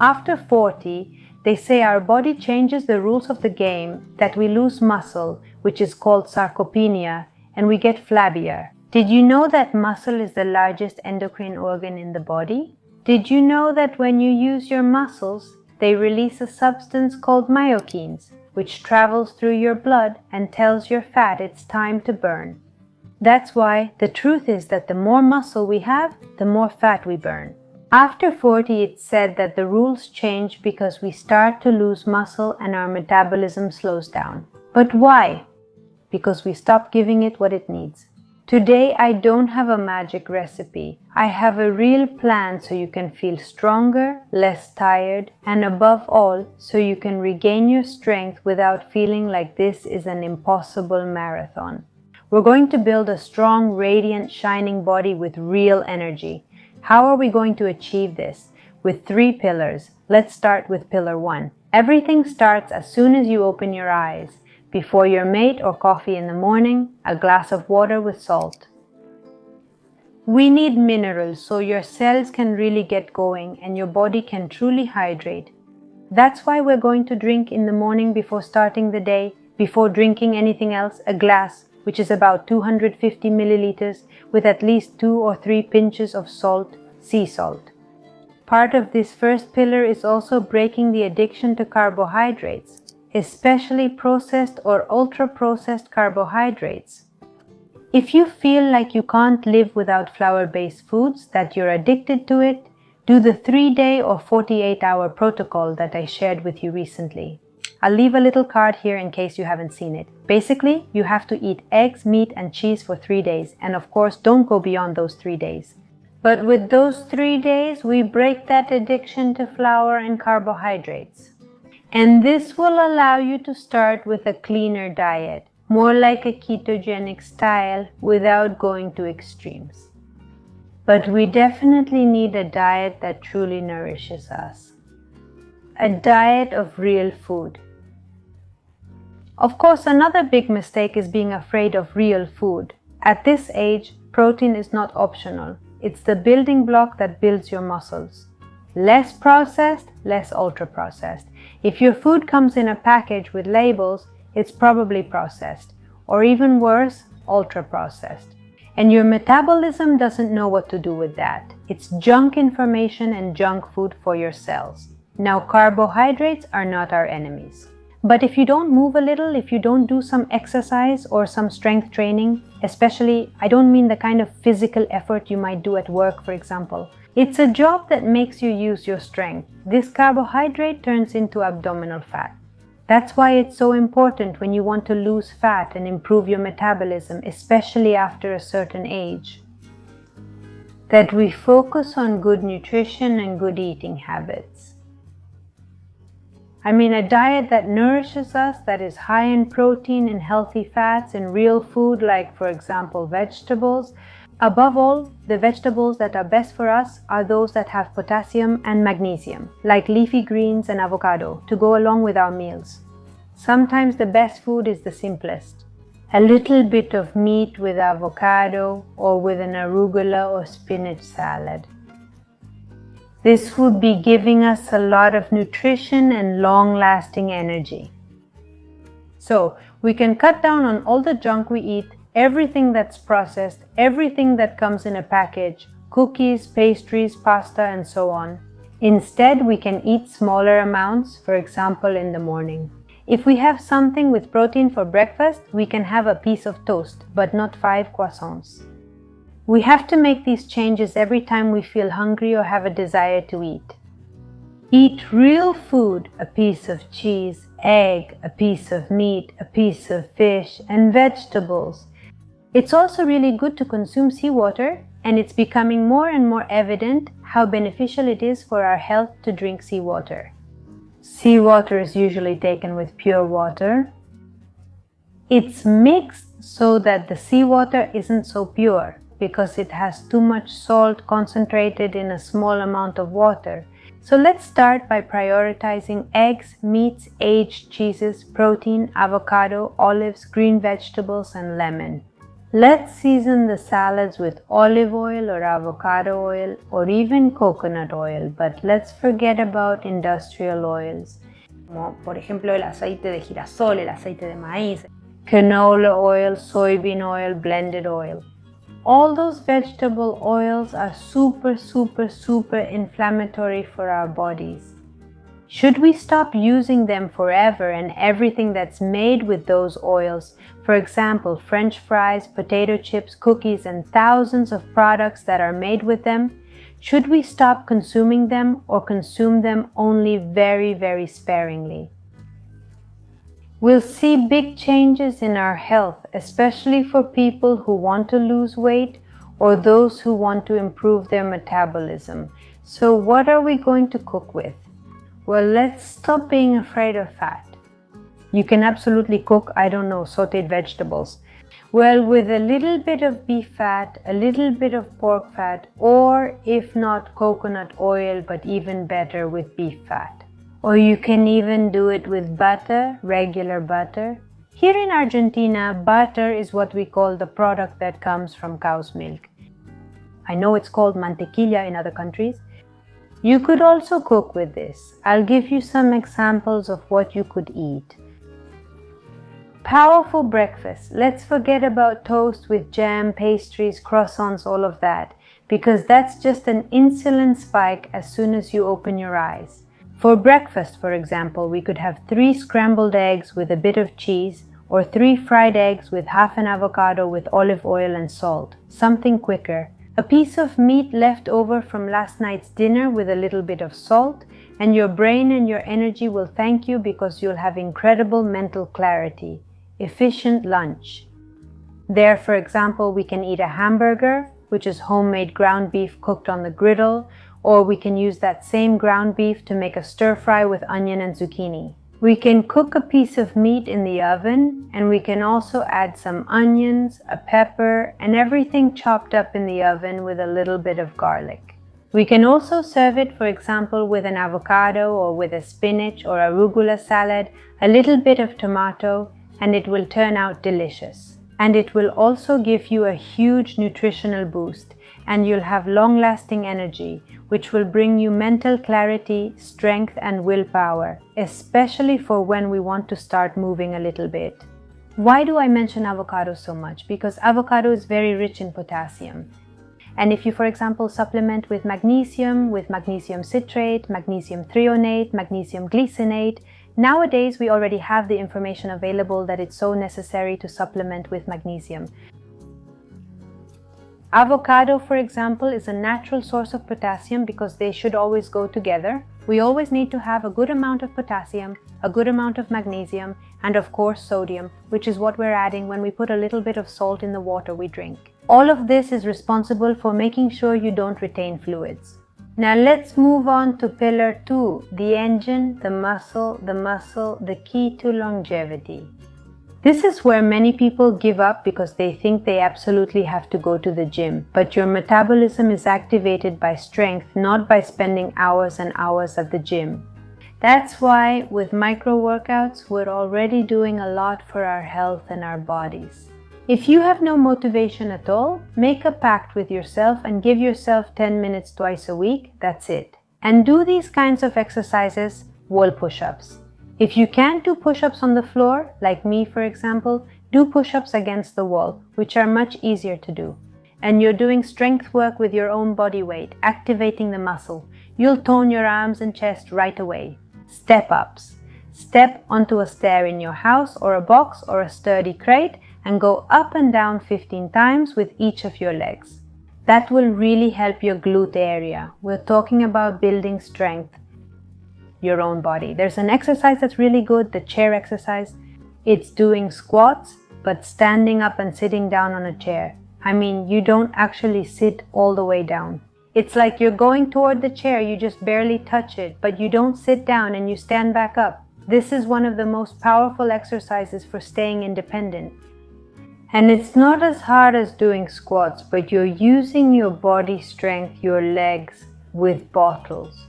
After 40, they say our body changes the rules of the game, that we lose muscle, which is called sarcopenia, and we get flabbier. Did you know that muscle is the largest endocrine organ in the body? Did you know that when you use your muscles, they release a substance called myokines, which travels through your blood and tells your fat it's time to burn? That's why the truth is that the more muscle we have, the more fat we burn. After 40, it's said that the rules change because we start to lose muscle and our metabolism slows down. But why? Because we stop giving it what it needs. Today, I don't have a magic recipe. I have a real plan so you can feel stronger, less tired, and above all, so you can regain your strength without feeling like this is an impossible marathon. We're going to build a strong, radiant, shining body with real energy. How are we going to achieve this? With 3 pillars. Let's start with pillar 1. Everything starts as soon as you open your eyes. Before your mate or coffee in the morning, a glass of water with salt. We need minerals so your cells can really get going and your body can truly hydrate. That's why we're going to drink in the morning before starting the day, before drinking anything else, a glass, which is about 250 milliliters, with at least 2 or 3 pinches of salt, sea salt. Part of this first pillar is also breaking the addiction to carbohydrates, especially processed or ultra-processed carbohydrates. If you feel like you can't live without flour-based foods, that you're addicted to it, do the 3-day or 48-hour protocol that I shared with you recently. I'll leave a little card here in case you haven't seen it. Basically, you have to eat eggs, meat, and cheese for 3 days, and of course, don't go beyond those 3 days. But with those 3 days, we break that addiction to flour and carbohydrates. And this will allow you to start with a cleaner diet, more like a ketogenic style without going to extremes. But we definitely need a diet that truly nourishes us. A diet of real food. Of course, another big mistake is being afraid of real food. At this age, protein is not optional. It's the building block that builds your muscles. Less processed, less ultra-processed. If your food comes in a package with labels, it's probably processed, or even worse, ultra-processed. And your metabolism doesn't know what to do with that. It's junk information and junk food for your cells. Now, carbohydrates are not our enemies. But if you don't move a little, if you don't do some exercise or some strength training, especially, I don't mean the kind of physical effort you might do at work, for example. It's a job that makes you use your strength. This carbohydrate turns into abdominal fat. That's why it's so important when you want to lose fat and improve your metabolism, especially after a certain age, that we focus on good nutrition and good eating habits. I mean, a diet that nourishes us, that is high in protein and healthy fats and real food, like, for example, vegetables. Above all, the vegetables that are best for us are those that have potassium and magnesium, like leafy greens and avocado, to go along with our meals. Sometimes the best food is the simplest. A little bit of meat with avocado or with an arugula or spinach salad. This would be giving us a lot of nutrition and long-lasting energy. So, we can cut down on all the junk we eat, everything that's processed, everything that comes in a package, cookies, pastries, pasta, and so on. Instead, we can eat smaller amounts, for example, in the morning. If we have something with protein for breakfast, we can have a piece of toast, but not 5 croissants. We have to make these changes every time we feel hungry or have a desire to eat. Eat real food, a piece of cheese, egg, a piece of meat, a piece of fish, and vegetables. It's also really good to consume seawater, and it's becoming more and more evident how beneficial it is for our health to drink seawater. Seawater is usually taken with pure water. It's mixed so that the seawater isn't so pure because it has too much salt concentrated in a small amount of water. So let's start by prioritizing eggs, meats, aged cheeses, protein, avocado, olives, green vegetables, and lemon. Let's season the salads with olive oil or avocado oil or even coconut oil, but let's forget about industrial oils, como por ejemplo el aceite de girasol, el aceite de maíz, canola oil, soybean oil, blended oil. All those vegetable oils are super inflammatory for our bodies. Should we stop using them forever and everything that's made with those oils, for example, French fries, potato chips, cookies, and thousands of products that are made with them? Should we stop consuming them or consume them only very sparingly? We'll see big changes in our health, especially for people who want to lose weight or those who want to improve their metabolism. So what are we going to cook with? Well, let's stop being afraid of fat. You can absolutely cook, I don't know, sauteed vegetables. Well, with a little bit of beef fat, a little bit of pork fat, or if not coconut oil, but even better with beef fat. Or you can even do it with butter, regular butter. Here in Argentina, butter is what we call the product that comes from cow's milk. I know it's called mantequilla in other countries. You could also cook with this. I'll give you some examples of what you could eat. Powerful breakfast. Let's forget about toast with jam, pastries, croissants, all of that, because that's just an insulin spike as soon as you open your eyes. For breakfast, for example, we could have 3 scrambled eggs with a bit of cheese, or 3 fried eggs with half an avocado with olive oil and salt. Something quicker. A piece of meat left over from last night's dinner with a little bit of salt, and your brain and your energy will thank you because you'll have incredible mental clarity. Efficient lunch. There, for example, we can eat a hamburger, which is homemade ground beef cooked on the griddle, or we can use that same ground beef to make a stir fry with onion and zucchini. We can cook a piece of meat in the oven, and we can also add some onions, a pepper, and everything chopped up in the oven with a little bit of garlic. We can also serve it, for example, with an avocado or with a spinach or arugula salad, a little bit of tomato, and it will turn out delicious. And it will also give you a huge nutritional boost, and you'll have long-lasting energy, which will bring you mental clarity, strength, and willpower, especially for when we want to start moving a little bit. Why do I mention avocado so much? Because avocado is very rich in potassium. And if you, for example, supplement with magnesium citrate, magnesium threonate, magnesium glycinate, nowadays we already have the information available that it's so necessary to supplement with magnesium. Avocado, for example, is a natural source of potassium because they should always go together. We always need to have a good amount of potassium, a good amount of magnesium, and of course sodium, which is what we're adding when we put a little bit of salt in the water we drink. All of this is responsible for making sure you don't retain fluids. Now let's move on to pillar 2, the engine, the muscle, the key to longevity. This is where many people give up because they think they absolutely have to go to the gym, but your metabolism is activated by strength, not by spending hours and hours at the gym. That's why with micro workouts, we're already doing a lot for our health and our bodies. If you have no motivation at all, make a pact with yourself and give yourself 10 minutes twice a week, that's it. And do these kinds of exercises, wall push-ups. If you can't do push-ups on the floor, like me for example, do push-ups against the wall, which are much easier to do. And you're doing strength work with your own body weight, activating the muscle. You'll tone your arms and chest right away. Step-ups. Step onto a stair in your house or a box or a sturdy crate and go up and down 15 times with each of your legs. That will really help your glute area. We're talking about building strength. Your own body. There's an exercise that's really good, the chair exercise. It's doing squats, but standing up and sitting down on a chair. I mean, you don't actually sit all the way down. It's like you're going toward the chair, you just barely touch it, but you don't sit down and you stand back up. This is one of the most powerful exercises for staying independent. And it's not as hard as doing squats, but you're using your body strength, your legs, with bottles.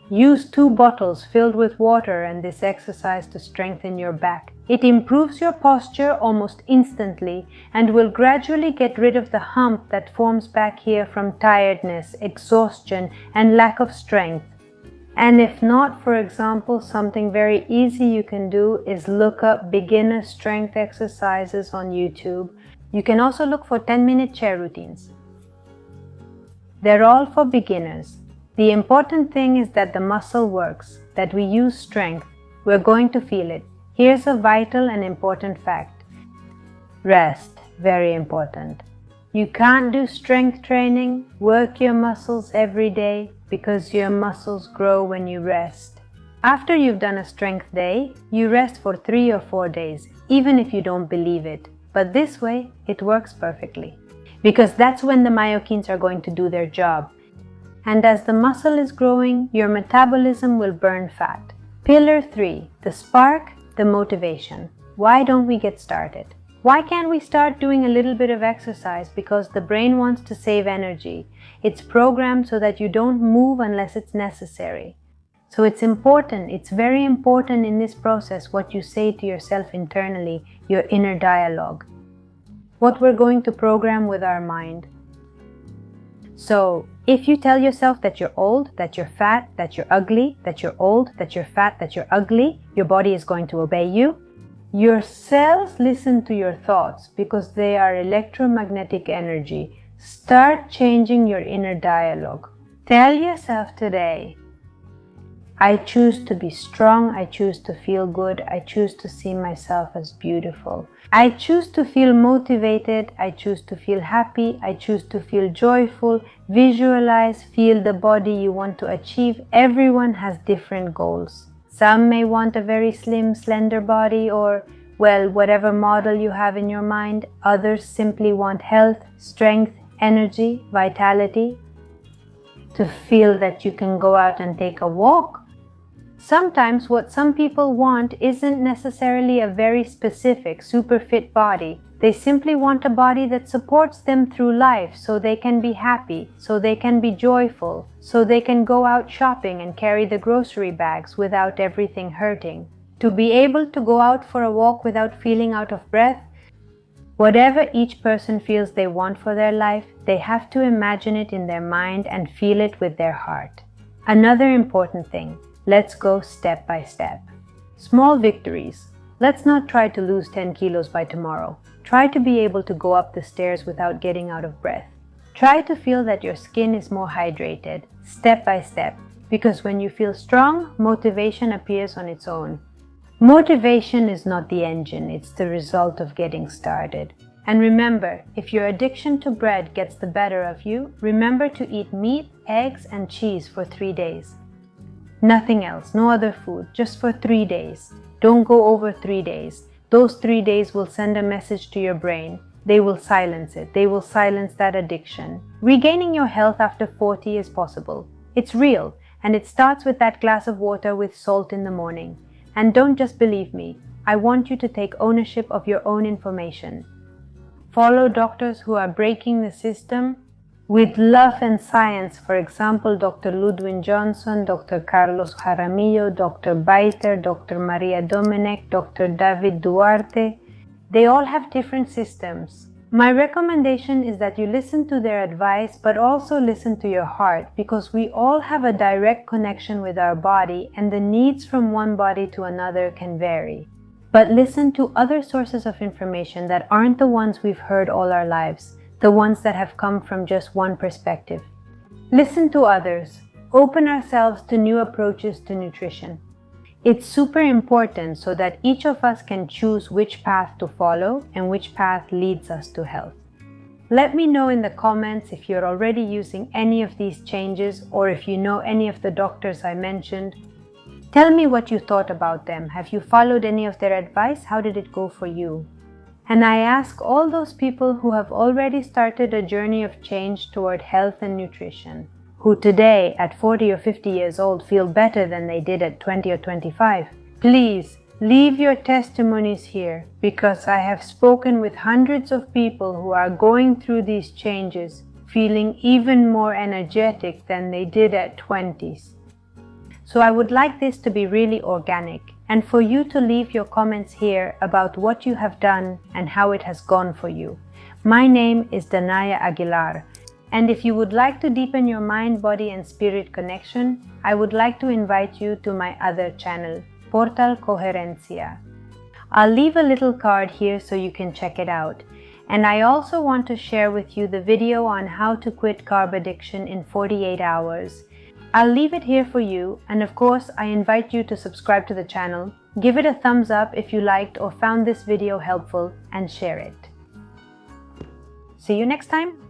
Use 2 bottles filled with water and this exercise to strengthen your back, It improves your posture almost instantly and will gradually get rid of the hump that forms back here from tiredness, exhaustion, and lack of strength. And if not, for example, something very easy you can do is look up beginner strength exercises on YouTube. You can also look for 10-minute chair routines. They're all for beginners. The important thing is that the muscle works, that we use strength. We're going to feel it. Here's a vital and important fact. Rest, very important. You can't do strength training, work your muscles every day, because your muscles grow when you rest. After you've done a strength day, you rest for 3 or 4 days, even if you don't believe it. But this way, it works perfectly. Because that's when the myokines are going to do their job. And as the muscle is growing, your metabolism will burn fat. Pillar 3, the spark, the motivation. Why don't we get started? Why can't we start doing a little bit of exercise? Because the brain wants to save energy. It's programmed so that you don't move unless it's necessary. So it's important, it's very important in this process what you say to yourself internally, your inner dialogue. What we're going to program with our mind. So, if you tell yourself that you're old, that you're fat, that you're ugly, that you're old, that you're fat, that you're ugly, your body is going to obey you. Your cells listen to your thoughts because they are electromagnetic energy. Start changing your inner dialogue. Tell yourself today, I choose to be strong, I choose to feel good, I choose to see myself as beautiful. I choose to feel motivated, I choose to feel happy, I choose to feel joyful. Visualize, feel the body you want to achieve. Everyone has different goals. Some may want a very slim, slender body or, well, whatever model you have in your mind. Others simply want health, strength, energy, vitality. To feel that you can go out and take a walk. Sometimes what some people want isn't necessarily a very specific, super fit body. They simply want a body that supports them through life so they can be happy, so they can be joyful, so they can go out shopping and carry the grocery bags without everything hurting. To be able to go out for a walk without feeling out of breath. Whatever each person feels they want for their life, they have to imagine it in their mind and feel it with their heart. Another important thing. Let's go step by step. Small victories. Let's not try to lose 10 kilos by tomorrow. Try to be able to go up the stairs without getting out of breath. Try to feel that your skin is more hydrated, step by step, because when you feel strong, motivation appears on its own. Motivation is not the engine, it's the result of getting started. And remember, if your addiction to bread gets the better of you, remember to eat meat, eggs, and cheese for 3 days. Nothing else, no other food, just for 3 days. Don't go over 3 days. Those 3 days will send a message to your brain. They will silence it. They will silence that addiction. Regaining your health after 40 is possible. It's real, and it starts with that glass of water with salt in the morning. And don't just believe me. I want you to take ownership of your own information. Follow doctors who are breaking the system with love and science. For example, Dr. Ludwig Johnson, Dr. Carlos Jaramillo, Dr. Beiter, Dr. Maria Domenech, Dr. David Duarte. They all have different systems. My recommendation is that you listen to their advice, but also listen to your heart, because we all have a direct connection with our body and the needs from one body to another can vary. But listen to other sources of information that aren't the ones we've heard all our lives. The ones that have come from just one perspective. Listen to others. Open ourselves to new approaches to nutrition. It's super important so that each of us can choose which path to follow and which path leads us to health. Let me know in the comments if you're already using any of these changes or if you know any of the doctors I mentioned. Tell me what you thought about them. Have you followed any of their advice? How did it go for you? And I ask all those people who have already started a journey of change toward health and nutrition, who today at 40 or 50 years old feel better than they did at 20 or 25. Please leave your testimonies here, because I have spoken with hundreds of people who are going through these changes, feeling even more energetic than they did at 20s. So I would like this to be really organic. and for you to leave your comments here about what you have done and how it has gone for you. My name is Danaya Aguilar, and if you would like to deepen your mind, body and spirit connection, I would like to invite you to my other channel, Portal Coherencia. I'll leave a little card here so you can check it out. And I also want to share with you the video on how to quit carb addiction in 48 hours. I'll leave it here for you, and of course I invite you to subscribe to the channel, give it a thumbs up if you liked or found this video helpful, and share it. See you next time!